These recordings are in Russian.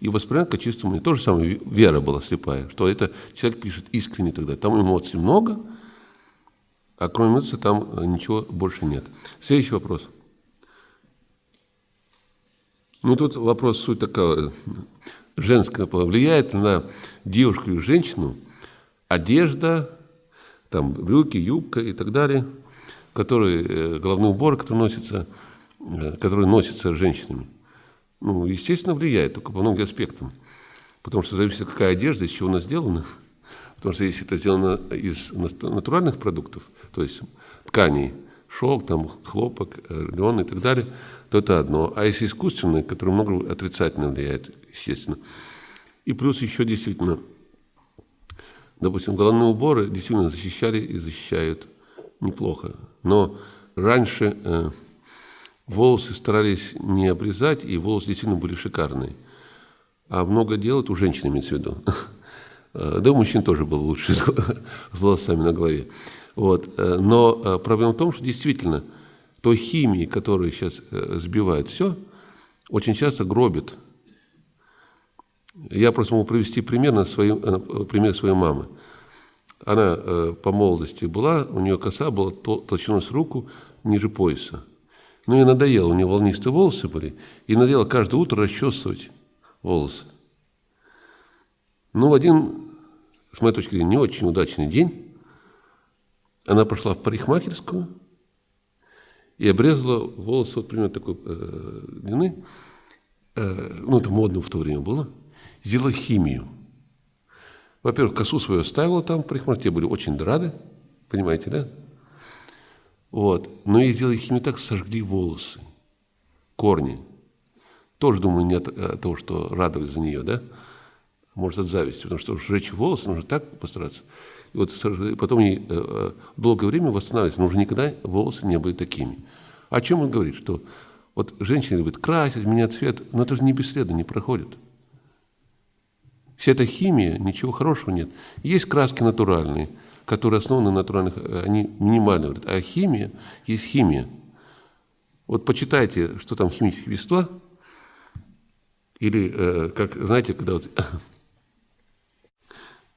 и воспринимает как чистую монету. То же самое вера была слепая, что это человек пишет искренне тогда. Там эмоций много, а кроме эмоций там ничего больше нет. Следующий вопрос. Ну, тут вопрос, суть такая, женская, влияет на девушку и женщину одежда, там, брюки, юбка и так далее, которые, головной убор, который носится женщинами. Ну, естественно, влияет, только по многим аспектам. Потому что зависит, какая одежда, из чего она сделана. Потому что если это сделано из натуральных продуктов, то есть тканей, шелк, там, хлопок, лен и так далее, то это одно. А если искусственное, которое много отрицательно влияет, естественно. И плюс еще действительно, допустим, головные уборы действительно защищали и защищают неплохо. Но раньше волосы старались не обрезать, и волосы действительно были шикарные. А много делают у женщин, имеется в виду. Да, у мужчин тоже было лучше с волосами на голове. Вот. Но проблема в том, что действительно той химии, которая сейчас сбивает все, очень часто гробит. Я просто могу привести пример своей мамы. Она по молодости была, у нее коса была толщиной с руку ниже пояса. Но ей надоело, у нее волнистые волосы были, и надоело каждое утро расчесывать волосы. Но в один, с моей точки зрения, не очень удачный день она пошла в парикмахерскую и обрезала волосы вот примерно такой длины, ну это модно в то время было, сделала химию. Во-первых, косу свою оставила там, в парикмахерской были очень рады, понимаете, да? Вот. Но ей сделали химию так, сожгли волосы, корни. Тоже, думаю, не от того, что радовались за нее, да? Может, от зависти, потому что сжечь волосы нужно так постараться. И вот потом ей долгое время восстанавливались, но уже никогда волосы не были такими. О чем он говорит? Что вот женщины любят красить, менять цвет, но это же не бесследно, не проходит. Вся эта химия, ничего хорошего нет. Есть краски натуральные, которые основаны на натуральных, они минимальные. А химия есть химия. Вот почитайте, что там химические вещества, или, как, знаете, когда вот,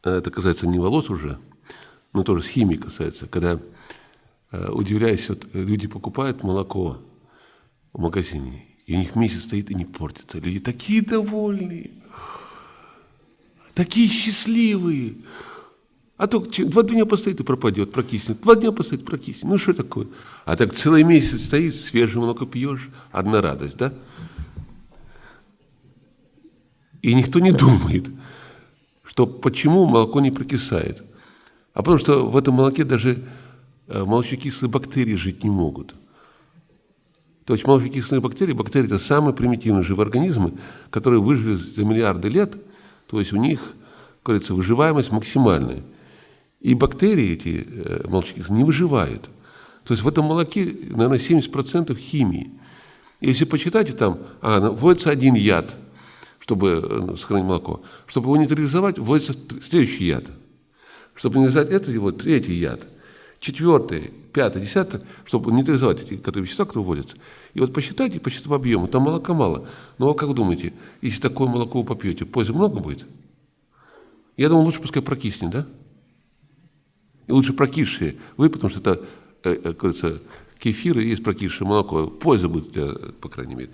это касается не волос уже, но тоже с химией касается, когда, удивляюсь, вот люди покупают молоко в магазине, и у них месяц стоит и не портится. Люди такие довольные, такие счастливые. А то 2 дня постоит и пропадет, прокиснет. 2 дня постоит, прокиснет. Ну что такое? А так целый месяц стоит, свежее молоко пьешь, одна радость, да? И никто не думает, что почему молоко не прокисает. А потому что в этом молоке даже молочнокислые бактерии жить не могут. То есть молочнокислые бактерии, это самые примитивные живые организмы, которые выжили за миллиарды лет, то есть у них, как говорится, выживаемость максимальная. И бактерии эти молочнокислые не выживают. То есть в этом молоке, наверное, 70% химии. И если почитайте там, вводится один яд, чтобы сохранить молоко. Чтобы его нейтрализовать, вводится следующий яд. Чтобы нейтрализовать это, его 3-й яд. 4-й, 5-й, 10-й, чтобы нейтрализовать эти вещества, которые вводятся. И вот посчитайте по объему, там молока мало. Но вы как думаете, если такое молоко вы попьете, пользы много будет? Я думаю, лучше пускай прокиснет, да? И лучше прокисшее выпить, потому что это, как говорится, кефир и есть прокисшее молоко. Польза будет, по крайней мере.